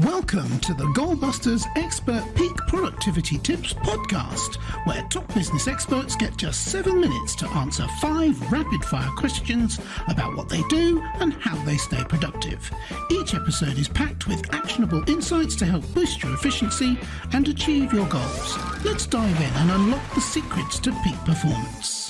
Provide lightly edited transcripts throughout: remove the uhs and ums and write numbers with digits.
Welcome to the Goalbusters Expert Peak Productivity Tips podcast, where top business experts get just 7 minutes to answer 5 rapid-fire questions about what they do and how they stay productive. Each episode is packed with actionable insights to help boost your efficiency and achieve your goals. Let's dive in and unlock the secrets to peak performance.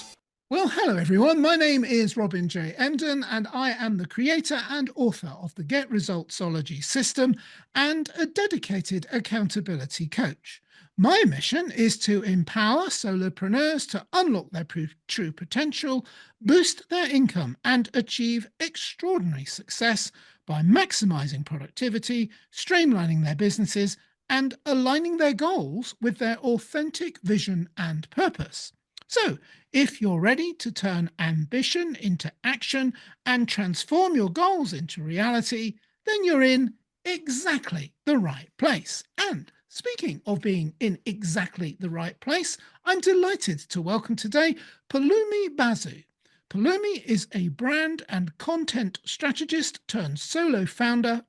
Well, hello everyone. My name is Robin J. Emden, and I am the creator and author of the Get Resultsology system and a dedicated accountability coach. My mission is to empower solopreneurs to unlock their true potential, boost their income, and achieve extraordinary success by maximizing productivity, streamlining their businesses, and aligning their goals with their authentic vision and purpose. So, if you're ready to turn ambition into action and transform your goals into reality, then you're in exactly the right place. And speaking of being in exactly the right place, I'm delighted to welcome today Poulomi Basu. Poulomi is a brand and content strategist turned solo founder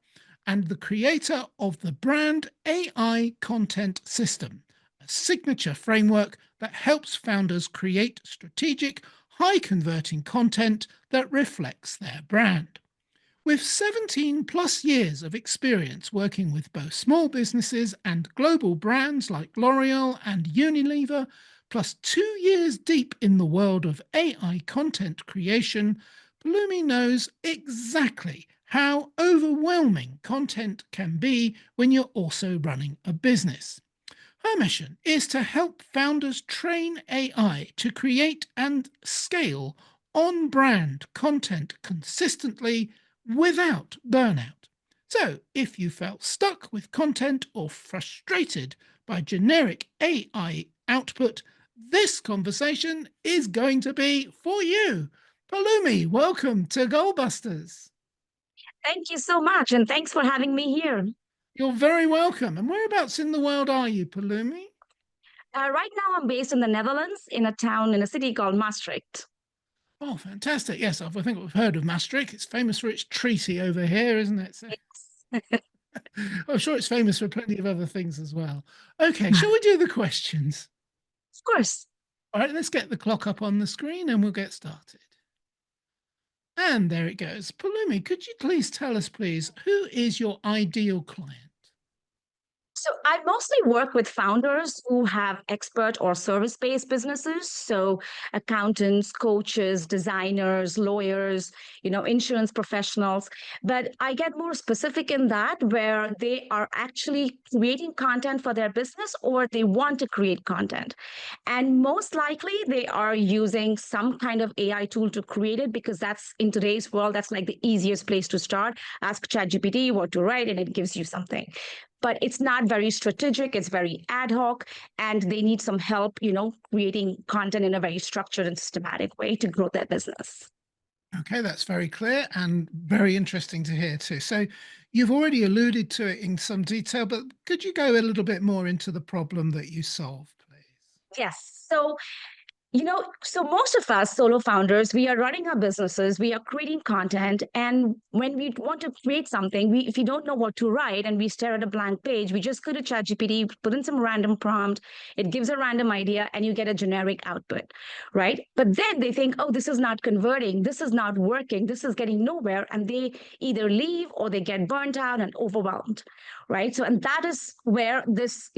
and the creator of the brand AI content system, a signature framework that helps founders create strategic, high-converting content that reflects their brand. With 17 plus years of experience working with both small businesses and global brands like L'Oreal and Unilever, plus 2 years deep in the world of AI content creation, Poulomi knows exactly how overwhelming content can be when you're also running a business. Her mission is to help founders train AI to create and scale on-brand content consistently without burnout. So, if you felt stuck with content or frustrated by generic AI output, this conversation is going to be for you. Poulomi, welcome to Goalbusters. Thank you so much, and thanks for having me here. You're very welcome. And whereabouts in the world are you, Poulomi? Right now, I'm based in the Netherlands, in a city called Maastricht. Oh, fantastic. Yes, I think we've heard of Maastricht. It's famous for its treaty over here, isn't it? So, Yes. I'm sure it's famous for plenty of other things as well. Okay, shall we do the questions? Of course. All right, let's get the clock up on the screen and we'll get started. And there it goes. Poulomi, could you please tell us, please, who is your ideal client? So I mostly work with founders who have expert or service-based businesses. So accountants, coaches, designers, lawyers, insurance professionals. But I get more specific in that where they are actually creating content for their business or they want to create content. And most likely they are using some kind of AI tool to create it because that's in today's world, that's like the easiest place to start. Ask ChatGPT what to write and it gives you something. But it's not very strategic, it's very ad hoc, and they need some help, creating content in a very structured and systematic way to grow their business. Okay, that's very clear and very interesting to hear too. So you've already alluded to it in some detail, but could you go a little bit more into the problem that you solve, please? Yes. So most of us solo founders, we are running our businesses, we are creating content. And when we want to create something, if you don't know what to write and we stare at a blank page, we just go to ChatGPT, put in some random prompt, it gives a random idea and you get a generic output, right? But then they think, oh, this is not converting, this is not working, this is getting nowhere. And they either leave or they get burnt out and overwhelmed, right? So, and that is where this,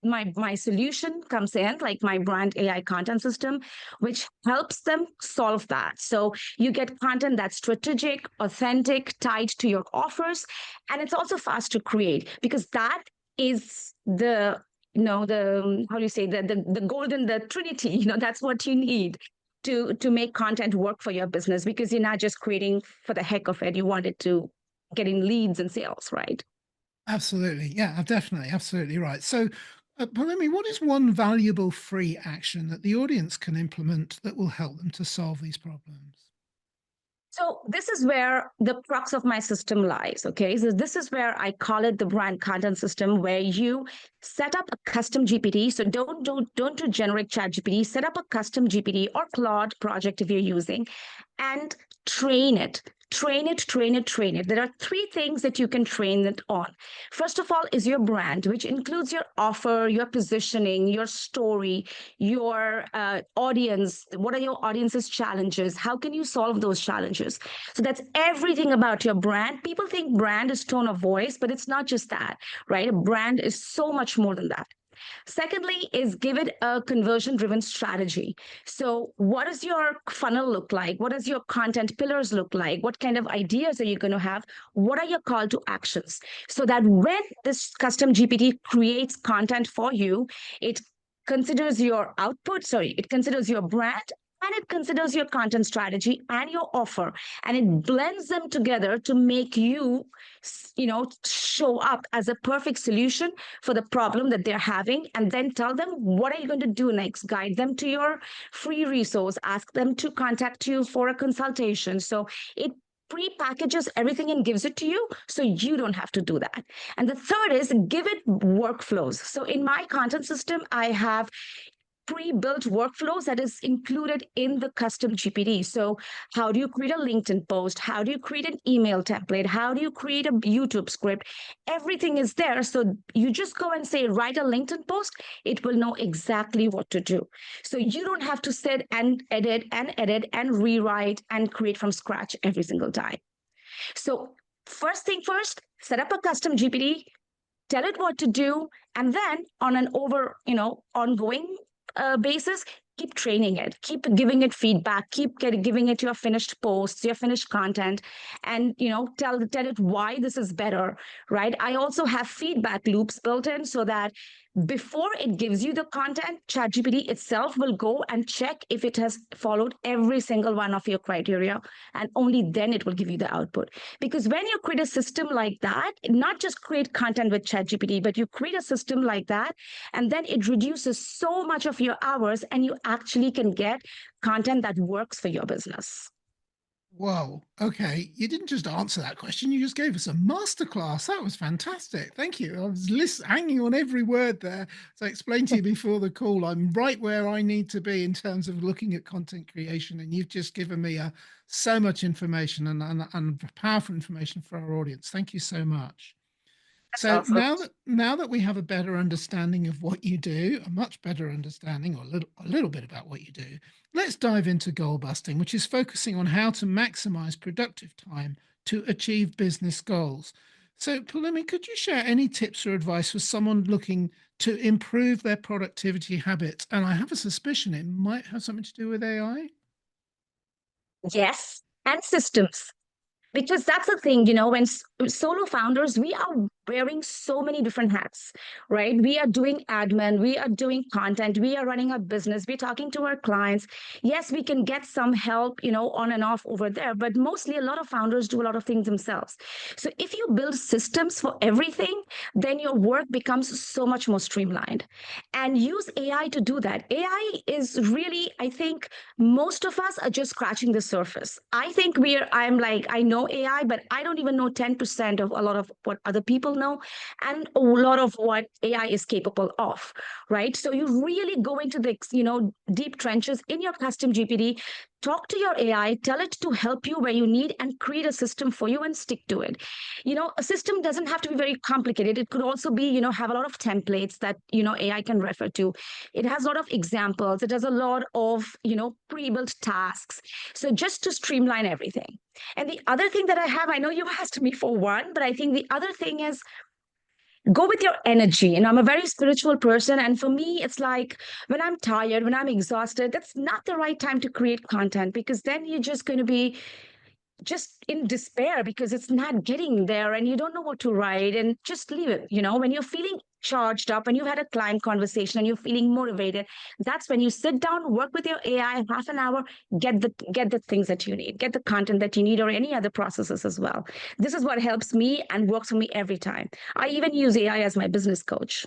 my solution comes in, like my brand AI content system, which helps them solve that. So you get content that's strategic, authentic, tied to your offers, and it's also fast to create because that is the how do you say the trinity. That's what you need to make content work for your business because you're not just creating for the heck of it. You want it to get in leads and sales, right? Absolutely. Yeah, definitely. Absolutely right. So, Poulomi, what is one valuable free action that the audience can implement that will help them to solve these problems? So this is where the crux of my system lies, okay? So this is where I call it the brand content system, where you set up a custom GPT. So don't do generic chat GPT, set up a custom GPT or Claude project if you're using, and train it train it, train it, train it. There are three things that you can train it on. First of all is your brand, which includes your offer, your positioning, your story, your audience. What are your audience's challenges? How can you solve those challenges? So that's everything about your brand. People think brand is tone of voice, but it's not just that, right? A brand is so much more than that. Secondly, is give it a conversion driven strategy. So, what does your funnel look like? What does your content pillars look like? What kind of ideas are you going to have? What are your call to actions? So that when this custom GPT creates content for you, it considers your output, sorry, it considers your brand and it considers your content strategy and your offer, and it blends them together to make you, show up as a perfect solution for the problem that they're having, and then tell them what are you going to do next, guide them to your free resource, ask them to contact you for a consultation. So it pre-packages everything and gives it to you, so you don't have to do that. And the third is give it workflows. So in my content system, I have pre-built workflows that is included in the custom GPT. So how do you create a LinkedIn post? How do you create an email template? How do you create a YouTube script? Everything is there. So you just go and say, write a LinkedIn post. It will know exactly what to do. So you don't have to sit and edit and rewrite and create from scratch every single time. So first thing first, set up a custom GPT, tell it what to do, and then on an ongoing basis, keep training it, keep giving it feedback, giving it your finished posts, your finished content, and tell it why this is better, right? I also have feedback loops built in so that before it gives you the content, ChatGPT itself will go and check if it has followed every single one of your criteria, and only then it will give you the output. Because when you create a system like that, not just create content with ChatGPT, but you create a system like that, and then it reduces so much of your hours, and you actually can get content that works for your business. Whoa. Okay. You didn't just answer that question. You just gave us a masterclass. That was fantastic. Thank you. I was hanging on every word there. So I explained to you before the call, I'm right where I need to be in terms of looking at content creation. And you've just given me so much information and powerful information for our audience. Thank you so much. So Awesome. now that we have a better understanding of what you do, a much better understanding, or a little bit about what you do, let's dive into goal busting, which is focusing on how to maximize productive time to achieve business goals. So, Poulomi, could you share any tips or advice for someone looking to improve their productivity habits? And I have a suspicion it might have something to do with AI. Yes, and systems. Because that's the thing, when solo founders, we are wearing so many different hats, right? We are doing admin, we are doing content, we are running a business, we're talking to our clients. Yes, we can get some help, on and off over there, but mostly a lot of founders do a lot of things themselves. So if you build systems for everything, then your work becomes so much more streamlined. And use AI to do that. AI is really, I think, most of us are just scratching the surface. I know AI, but I don't even know 10% of a lot of what other people know and a lot of what AI is capable of, right? So you really go into the, deep trenches in your custom GPT, talk to your AI, tell it to help you where you need, and create a system for you and stick to it. A system doesn't have to be very complicated. It could also be, have a lot of templates that, AI can refer to. It has a lot of examples. It has a lot of, pre-built tasks. So just to streamline everything. And the other thing that I have, I know you asked me for one, but I think the other thing is go with your energy. And I'm a very spiritual person. And for me, it's like when I'm tired, when I'm exhausted, that's not the right time to create content, because then you're just going to be just in despair because it's not getting there and you don't know what to write, and just leave it. When you're feeling charged up, when you've had a client conversation and you're feeling motivated, that's when you sit down, work with your AI half an hour, get the things that you need, get the content that you need, or any other processes as well. This is what helps me and works for me every time. I even use AI as my business coach.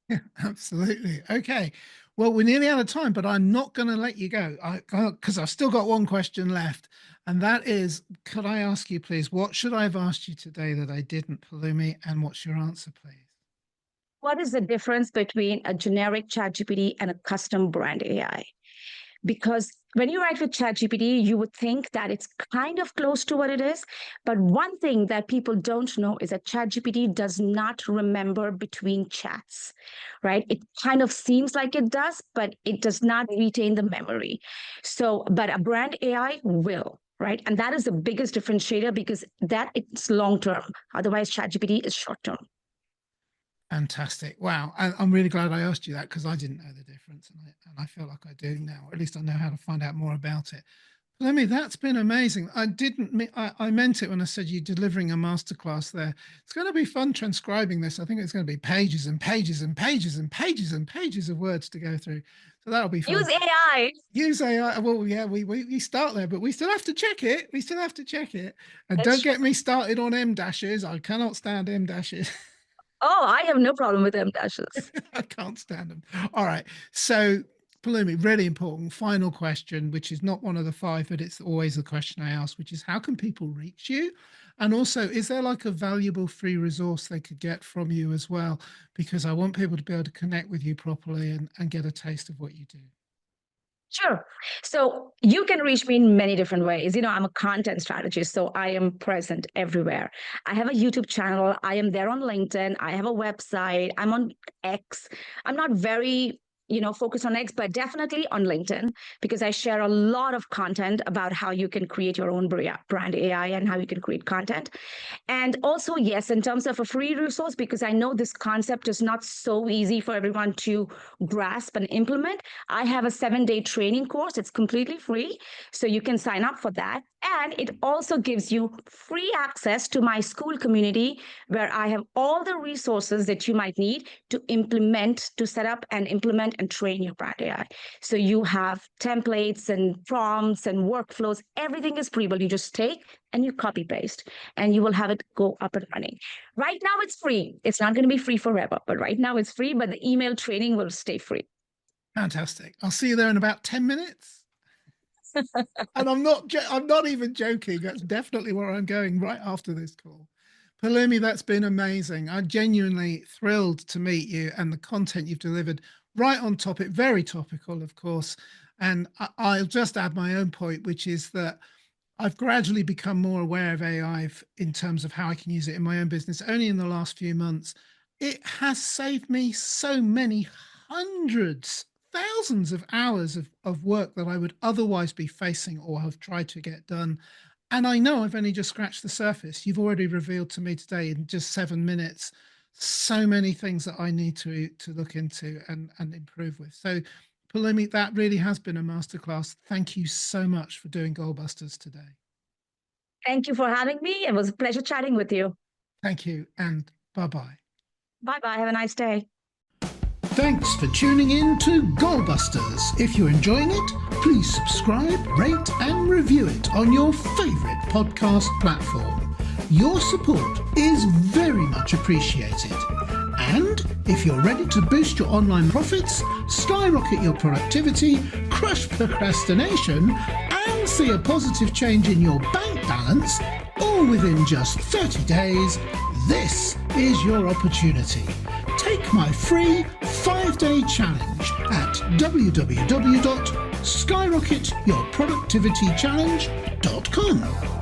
Yeah, absolutely. Okay. Well, we're nearly out of time, but I'm not going to let you go because I've still got one question left. And that is, could I ask you, please, what should I have asked you today that I didn't, Poulomi? And what's your answer, please? What is the difference between a generic chat GPT and a custom brand AI? because when you write with ChatGPT, you would think that it's kind of close to what it is. But one thing that people don't know is that ChatGPT does not remember between chats, right? It kind of seems like it does, but it does not retain the memory. So, but a brand AI will. Right. And that is the biggest differentiator because that it's long term. Otherwise, ChatGPT is short term. Fantastic. Wow. I'm really glad I asked you that because I didn't know the difference. And I feel like I do now, or at least I know how to find out more about it. Lemmy, that's been amazing. I meant it when I said you're delivering a masterclass there. It's going to be fun transcribing this. I think it's going to be pages and pages and pages and pages and pages of words to go through. So that'll be fun. Use AI. Use AI. Well, yeah, we start there, but we still have to check it. We still have to check it. And That's don't get me started on M dashes. I cannot stand M dashes. Oh, I have no problem with M dashes. I can't stand them. All right. So, Poulomi, really important final question, which is not one of the five, but it's always the question I ask, which is how can people reach you? And also, is there like a valuable free resource they could get from you as well? Because I want people to be able to connect with you properly and get a taste of what you do. Sure. So you can reach me in many different ways. I'm a content strategist, so I am present everywhere. I have a YouTube channel. I am there on LinkedIn. I have a website. I'm on X. I'm not very focused on X, but definitely on LinkedIn because I share a lot of content about how you can create your own brand AI and how you can create content. And also, yes, in terms of a free resource, because I know this concept is not so easy for everyone to grasp and implement, I have a 7-day training course. It's completely free. So you can sign up for that. And it also gives you free access to my school community where I have all the resources that you might need to set up and implement and train your brand AI. So you have templates and prompts and workflows. Everything is free, but you just take and you copy paste and you will have it go up and running. Right now it's free. It's not going to be free forever, but right now it's free, but the email training will stay free. Fantastic. I'll see you there in about 10 minutes. And I'm not even joking. That's definitely where I'm going right after this call. Poulomi, that's been amazing. I'm genuinely thrilled to meet you and the content you've delivered right on topic, very topical, of course. And I'll just add my own point, which is that I've gradually become more aware of AI in terms of how I can use it in my own business. Only in the last few months, it has saved me so many hundreds, thousands of hours of work that I would otherwise be facing or have tried to get done. And I know I've only just scratched the surface. You've already revealed to me today in just 7 minutes so many things that I need to look into and improve with. So, Poulomi, that really has been a masterclass. Thank you so much for doing Goalbusters today. Thank you for having me. It was a pleasure chatting with you. Thank you, and bye-bye. Bye-bye. Have a nice day. Thanks for tuning in to Goalbusters. If you're enjoying it, please subscribe, rate and review it on your favourite podcast platform. Your support is very much appreciated. And if you're ready to boost your online profits, skyrocket your productivity, crush procrastination, and see a positive change in your bank balance, all within just 30 days, this is your opportunity. Take my free 5-day challenge at www.skyrocketyourproductivitychallenge.com.